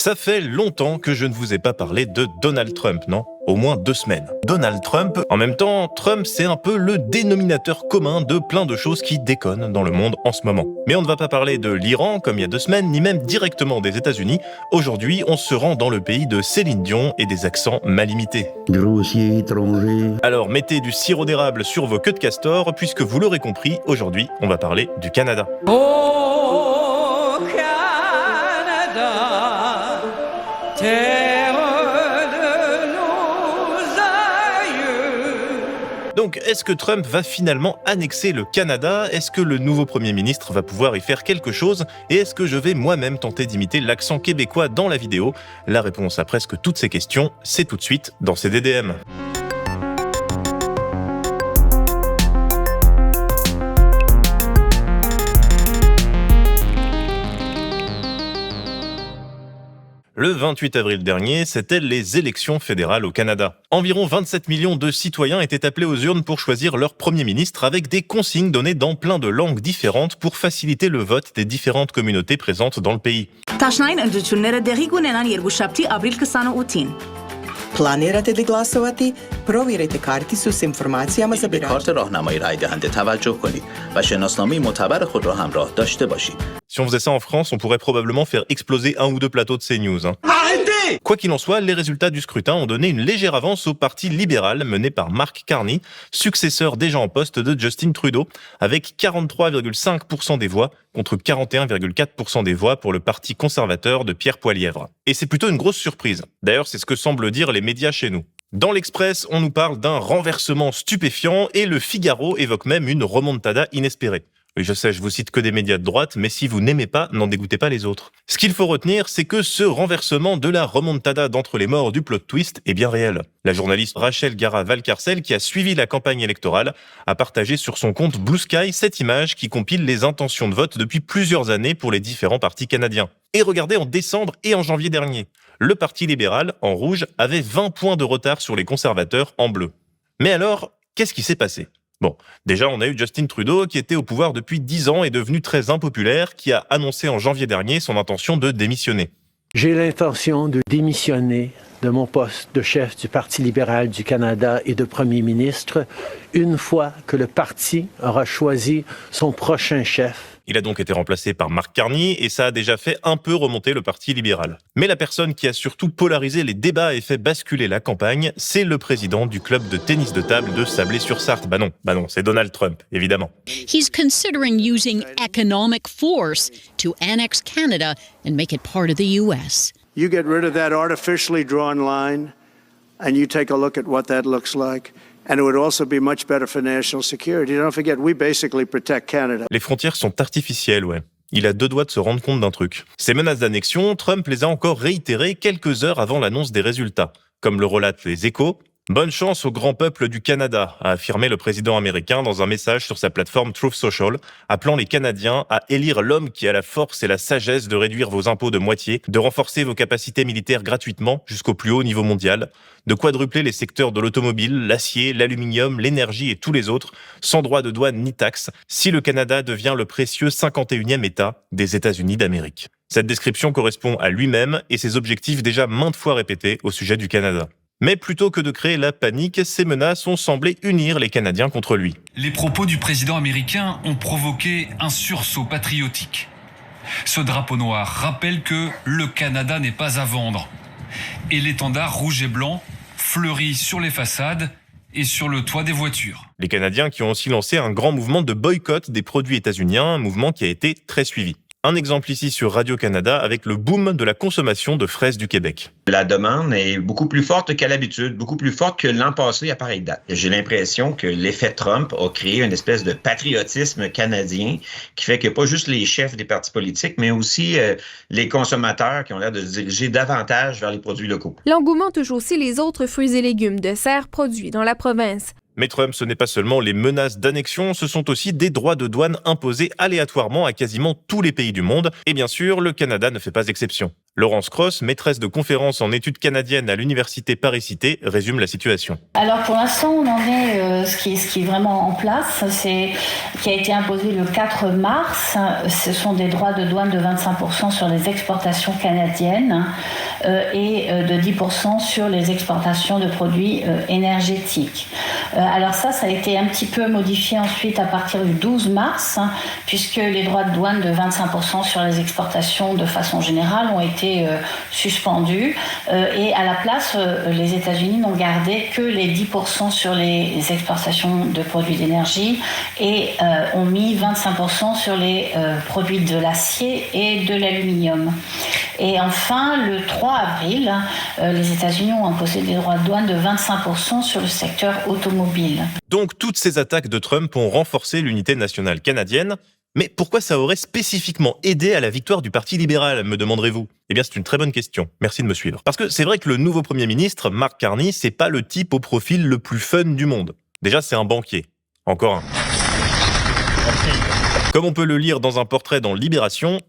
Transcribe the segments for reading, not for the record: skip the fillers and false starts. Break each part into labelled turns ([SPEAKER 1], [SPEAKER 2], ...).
[SPEAKER 1] Ça fait longtemps que je ne vous ai pas parlé de Donald Trump, non ? Au moins 2 semaines. Donald Trump, en même temps, Trump c'est un peu le dénominateur commun de plein de choses qui déconnent dans le monde en ce moment. Mais on ne va pas parler de l'Iran comme il y a 2 semaines, ni même directement des États-Unis. Aujourd'hui, on se rend dans le pays de Céline Dion et des accents mal imités.
[SPEAKER 2] Grossier étranger.
[SPEAKER 1] Alors mettez du sirop d'érable sur vos queues de castor, puisque vous l'aurez compris, aujourd'hui, on va parler du Canada.
[SPEAKER 3] Oh Canada, terre de nos aïeux.
[SPEAKER 1] Donc, est-ce que Trump va finalement annexer le Canada ? Est-ce que le nouveau Premier ministre va pouvoir y faire quelque chose ? Et est-ce que je vais moi-même tenter d'imiter l'accent québécois dans la vidéo ? La réponse à presque toutes ces questions, c'est tout de suite dans CDDM. Le 28 avril dernier, c'était les élections fédérales au Canada. Environ 27 millions de citoyens étaient appelés aux urnes pour choisir leur premier ministre avec des consignes données dans plein de langues différentes pour faciliter le vote des différentes communautés présentes dans le pays.
[SPEAKER 4] Planirate de glasovati, prověrejte karty s informacemi
[SPEAKER 5] به کارت راهنمایی رای دهنده توجه کنید و شناسنامه معتبر خود را همراه داشته باشید.
[SPEAKER 1] Si on faisait ça en France, on pourrait probablement faire exploser 1 ou 2 plateaux de CNews.
[SPEAKER 5] Arrêtez!
[SPEAKER 1] Quoi qu'il en soit, les résultats du scrutin ont donné une légère avance au Parti libéral mené par Mark Carney, successeur déjà en poste de Justin Trudeau, avec 43,5% des voix contre 41,4% des voix pour le Parti conservateur de Pierre Poilievre. Et c'est plutôt une grosse surprise. D'ailleurs, c'est ce que semblent dire les médias chez nous. Dans l'Express, on nous parle d'un renversement stupéfiant et le Figaro évoque même une remontada inespérée. Oui, je sais, je vous cite que des médias de droite, mais si vous n'aimez pas, n'en dégoûtez pas les autres. Ce qu'il faut retenir, c'est que ce renversement de la remontada d'entre les morts du plot twist est bien réel. La journaliste Rachel Gara-Valcarcel, qui a suivi la campagne électorale, a partagé sur son compte Blue Sky cette image qui compile les intentions de vote depuis plusieurs années pour les différents partis canadiens. Et regardez en décembre et en janvier dernier. Le Parti libéral, en rouge, avait 20 points de retard sur les conservateurs en bleu. Mais alors, qu'est-ce qui s'est passé ? Bon, déjà, on a eu Justin Trudeau, qui était au pouvoir depuis 10 ans et devenu très impopulaire, qui a annoncé en janvier dernier son intention de démissionner.
[SPEAKER 6] J'ai l'intention de démissionner de mon poste de chef du Parti libéral du Canada et de Premier ministre une fois que le parti aura choisi son prochain chef.
[SPEAKER 1] Il a donc été remplacé par Mark Carney et ça a déjà fait un peu remonter le Parti libéral. Mais la personne qui a surtout polarisé les débats et fait basculer la campagne, c'est le président du club de tennis de table de Sablé-sur-Sarthe. Bah non, c'est Donald Trump, évidemment.
[SPEAKER 7] He's considering using economic force to annex Canada and make it part of the US.
[SPEAKER 8] You get rid of that artificially drawn line and you take a look at what that looks like. And it would also be much better for national security. Don't forget, we basically protect Canada.
[SPEAKER 1] Les frontières sont artificielles, ouais. Il a 2 doigts de se rendre compte d'un truc. Ces menaces d'annexion, Trump les a encore réitérées quelques heures avant l'annonce des résultats. Comme le relatent les Échos, bonne chance au grand peuple du Canada, a affirmé le président américain dans un message sur sa plateforme Truth Social, appelant les Canadiens à élire l'homme qui a la force et la sagesse de réduire vos impôts de moitié, de renforcer vos capacités militaires gratuitement jusqu'au plus haut niveau mondial, de quadrupler les secteurs de l'automobile, l'acier, l'aluminium, l'énergie et tous les autres, sans droit de douane ni taxe, si le Canada devient le précieux 51e État des États-Unis d'Amérique. Cette description correspond à lui-même et ses objectifs déjà maintes fois répétés au sujet du Canada. Mais plutôt que de créer la panique, ces menaces ont semblé unir les Canadiens contre lui.
[SPEAKER 9] Les propos du président américain ont provoqué un sursaut patriotique. Ce drapeau noir rappelle que le Canada n'est pas à vendre. Et l'étendard rouge et blanc fleurit sur les façades et sur le toit des voitures.
[SPEAKER 1] Les Canadiens qui ont aussi lancé un grand mouvement de boycott des produits états-uniens, un mouvement qui a été très suivi. Un exemple ici sur Radio-Canada avec le boom de la consommation de fraises du Québec.
[SPEAKER 10] La demande est beaucoup plus forte qu'à l'habitude, beaucoup plus forte que l'an passé à pareille date. J'ai l'impression que l'effet Trump a créé une espèce de patriotisme canadien qui fait que pas juste les chefs des partis politiques, mais aussi les consommateurs qui ont l'air de se diriger davantage vers les produits locaux.
[SPEAKER 11] L'engouement touche aussi les autres fruits et légumes de serre produits dans la province.
[SPEAKER 1] Mais Trump, ce n'est pas seulement les menaces d'annexion, ce sont aussi des droits de douane imposés aléatoirement à quasiment tous les pays du monde. Et bien sûr, le Canada ne fait pas exception. Laurence Cross, maîtresse de conférences en études canadiennes à l'université Paris-Cité, résume la situation.
[SPEAKER 11] Alors pour l'instant, on en est, ce qui est vraiment en place, qui a été imposé le 4 mars. Ce sont des droits de douane de 25% sur les exportations canadiennes et de 10% sur les exportations de produits énergétiques. Alors ça a été un petit peu modifié ensuite à partir du 12 mars, puisque les droits de douane de 25% sur les exportations de façon générale ont été suspendus. Et à la place, les États-Unis n'ont gardé que les 10% sur les exportations de produits d'énergie et ont mis 25% sur les produits de l'acier et de l'aluminium. Et enfin, le 3 avril, les États-Unis ont imposé des droits de douane de 25% sur le secteur automobile.
[SPEAKER 1] Donc toutes ces attaques de Trump ont renforcé l'unité nationale canadienne. Mais pourquoi ça aurait spécifiquement aidé à la victoire du Parti libéral, me demanderez-vous ? Eh bien, c'est une très bonne question. Merci de me suivre. Parce que c'est vrai que le nouveau Premier ministre, Mark Carney, c'est pas le type au profil le plus fun du monde. Déjà, c'est un banquier. Encore un. Comme on peut le lire dans un portrait dans Libération,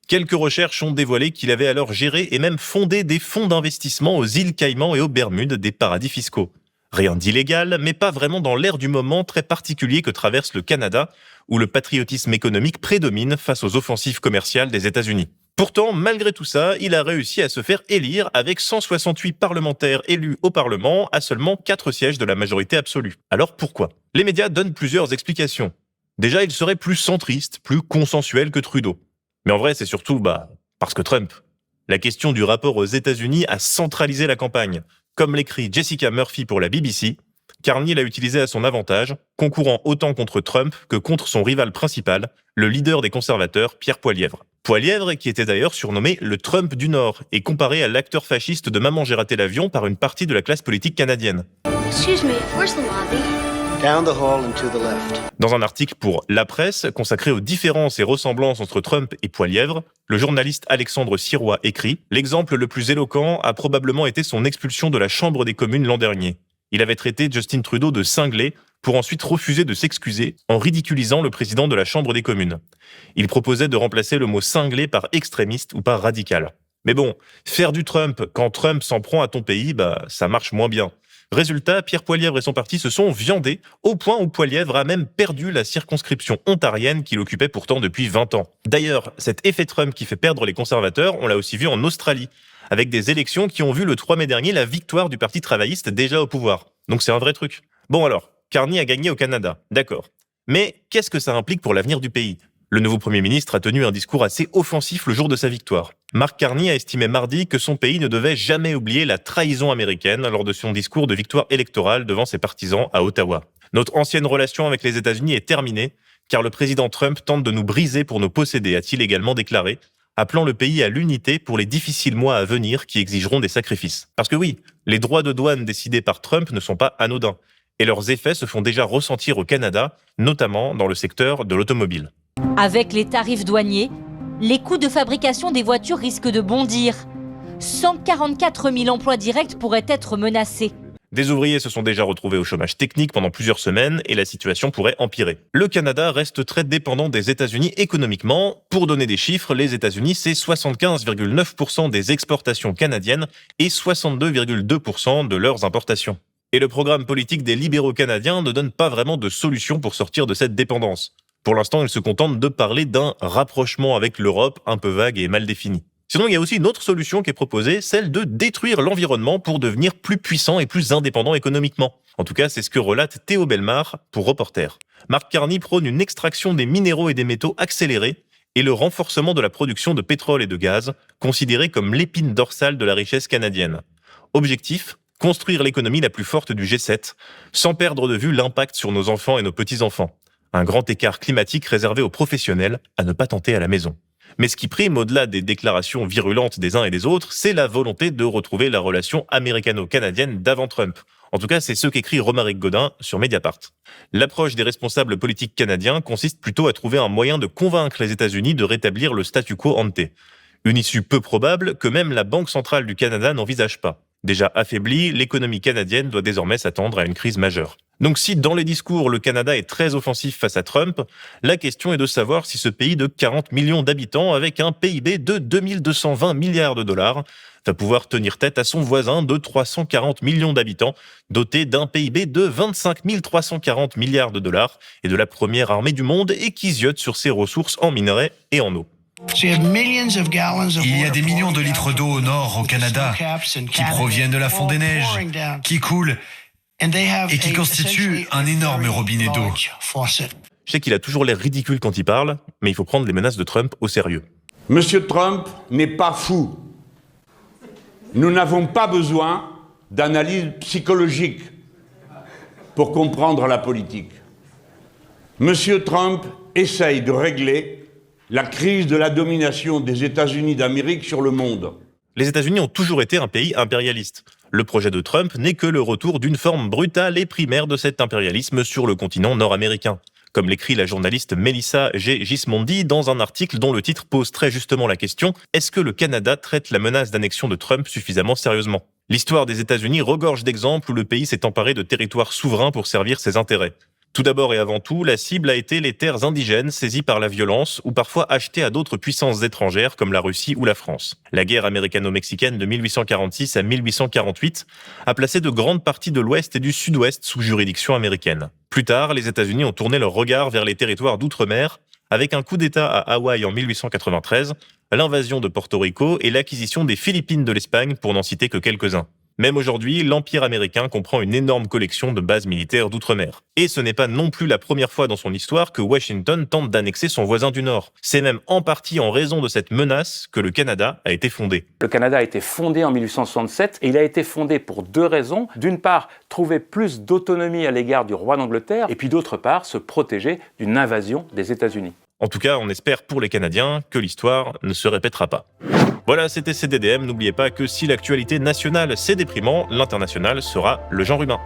[SPEAKER 1] quelques recherches ont dévoilé qu'il avait alors géré et même fondé des fonds d'investissement aux îles Caïmans et aux Bermudes, des paradis fiscaux. Rien d'illégal, mais pas vraiment dans l'ère du moment très particulier que traverse le Canada, où le patriotisme économique prédomine face aux offensives commerciales des États-Unis. Pourtant, malgré tout ça, il a réussi à se faire élire avec 168 parlementaires élus au Parlement à seulement 4 sièges de la majorité absolue. Alors pourquoi ? Les médias donnent plusieurs explications. Déjà, il serait plus centriste, plus consensuel que Trudeau. Mais en vrai, c'est surtout parce que Trump. La question du rapport aux États-Unis a centralisé la campagne. Comme l'écrit Jessica Murphy pour la BBC, Carney l'a utilisé à son avantage, concourant autant contre Trump que contre son rival principal, le leader des conservateurs, Pierre Poilievre. Poilievre qui était d'ailleurs surnommé le Trump du Nord et comparé à l'acteur fasciste de Maman j'ai raté l'avion par une partie de la classe politique canadienne.
[SPEAKER 12] Excuse me, where's the lobby? Down the hall and to the left.
[SPEAKER 1] Dans un article pour La Presse, consacré aux différences et ressemblances entre Trump et Poilievre, le journaliste Alexandre Sirois écrit « L'exemple le plus éloquent a probablement été son expulsion de la Chambre des communes l'an dernier. Il avait traité Justin Trudeau de cinglé pour ensuite refuser de s'excuser en ridiculisant le président de la Chambre des communes. Il proposait de remplacer le mot cinglé par extrémiste ou par radical. Mais bon, faire du Trump quand Trump s'en prend à ton pays, ça marche moins bien. Résultat, Pierre Poilievre et son parti se sont viandés au point où Poilievre a même perdu la circonscription ontarienne qu'il occupait pourtant depuis 20 ans. D'ailleurs, cet effet Trump qui fait perdre les conservateurs, on l'a aussi vu en Australie, avec des élections qui ont vu le 3 mai dernier la victoire du Parti travailliste déjà au pouvoir. Donc c'est un vrai truc. Bon alors, Carney a gagné au Canada, d'accord. Mais qu'est-ce que ça implique pour l'avenir du pays ? Le nouveau Premier ministre a tenu un discours assez offensif le jour de sa victoire. Mark Carney a estimé mardi que son pays ne devait jamais oublier la trahison américaine lors de son discours de victoire électorale devant ses partisans à Ottawa. Notre ancienne relation avec les États-Unis est terminée, car le président Trump tente de nous briser pour nous posséder, a-t-il également déclaré, appelant le pays à l'unité pour les difficiles mois à venir qui exigeront des sacrifices. Parce que oui, les droits de douane décidés par Trump ne sont pas anodins, et leurs effets se font déjà ressentir au Canada, notamment dans le secteur de l'automobile.
[SPEAKER 13] Avec les tarifs douaniers, les coûts de fabrication des voitures risquent de bondir. 144 000 emplois directs pourraient être menacés.
[SPEAKER 1] Des ouvriers se sont déjà retrouvés au chômage technique pendant plusieurs semaines et la situation pourrait empirer. Le Canada reste très dépendant des États-Unis économiquement. Pour donner des chiffres, les États-Unis, c'est 75,9% des exportations canadiennes et 62,2% de leurs importations. Et le programme politique des libéraux canadiens ne donne pas vraiment de solution pour sortir de cette dépendance. Pour l'instant, ils se contentent de parler d'un rapprochement avec l'Europe un peu vague et mal défini. Sinon, il y a aussi une autre solution qui est proposée, celle de détruire l'environnement pour devenir plus puissant et plus indépendant économiquement. En tout cas, c'est ce que relate Théo Bellemare pour Reporter. Mark Carney prône une extraction des minéraux et des métaux accélérée et le renforcement de la production de pétrole et de gaz, considérée comme l'épine dorsale de la richesse canadienne. Objectif : construire l'économie la plus forte du G7, sans perdre de vue l'impact sur nos enfants et nos petits-enfants. Un grand écart climatique réservé aux professionnels à ne pas tenter à la maison. Mais ce qui prime au-delà des déclarations virulentes des uns et des autres, c'est la volonté de retrouver la relation américano-canadienne d'avant Trump. En tout cas, c'est ce qu'écrit Romaric Godin sur Mediapart. L'approche des responsables politiques canadiens consiste plutôt à trouver un moyen de convaincre les États-Unis de rétablir le statu quo ante. Une issue peu probable que même la Banque centrale du Canada n'envisage pas. Déjà affaiblie, l'économie canadienne doit désormais s'attendre à une crise majeure. Donc si dans les discours, le Canada est très offensif face à Trump, la question est de savoir si ce pays de 40 millions d'habitants, avec un PIB de 2220 milliards de dollars, va pouvoir tenir tête à son voisin de 340 millions d'habitants, doté d'un PIB de 25 340 milliards de dollars et de la première armée du monde et qui ziote sur ses ressources en minerais et en eau.
[SPEAKER 9] Il y a des millions de litres d'eau au nord, au Canada, qui proviennent de la fonte des neiges, qui coulent et qui constituent un énorme robinet d'eau.
[SPEAKER 1] Je sais qu'il a toujours l'air ridicule quand il parle, mais il faut prendre les menaces de Trump au sérieux.
[SPEAKER 14] Monsieur Trump n'est pas fou. Nous n'avons pas besoin d'analyse psychologique pour comprendre la politique. Monsieur Trump essaye de régler la crise de la domination des États-Unis d'Amérique sur le monde.
[SPEAKER 1] Les États-Unis ont toujours été un pays impérialiste. Le projet de Trump n'est que le retour d'une forme brutale et primaire de cet impérialisme sur le continent nord-américain. Comme l'écrit la journaliste Melissa G. Gismondi dans un article dont le titre pose très justement la question « Est-ce que le Canada traite la menace d'annexion de Trump suffisamment sérieusement ?» L'histoire des États-Unis regorge d'exemples où le pays s'est emparé de territoires souverains pour servir ses intérêts. Tout d'abord et avant tout, la cible a été les terres indigènes saisies par la violence ou parfois achetées à d'autres puissances étrangères comme la Russie ou la France. La guerre américano-mexicaine de 1846 à 1848 a placé de grandes parties de l'Ouest et du Sud-Ouest sous juridiction américaine. Plus tard, les États-Unis ont tourné leur regard vers les territoires d'outre-mer avec un coup d'État à Hawaï en 1893, l'invasion de Porto Rico et l'acquisition des Philippines de l'Espagne pour n'en citer que quelques-uns. Même aujourd'hui, l'Empire américain comprend une énorme collection de bases militaires d'outre-mer. Et ce n'est pas non plus la première fois dans son histoire que Washington tente d'annexer son voisin du Nord. C'est même en partie en raison de cette menace que le Canada a été fondé.
[SPEAKER 15] Le Canada a été fondé en 1867 et il a été fondé pour deux raisons. D'une part, trouver plus d'autonomie à l'égard du roi d'Angleterre et puis d'autre part, se protéger d'une invasion des États-Unis.
[SPEAKER 1] En tout cas, on espère pour les Canadiens que l'histoire ne se répétera pas. Voilà, c'était CDDM. N'oubliez pas que si l'actualité nationale c'est déprimant, l'international sera le genre humain.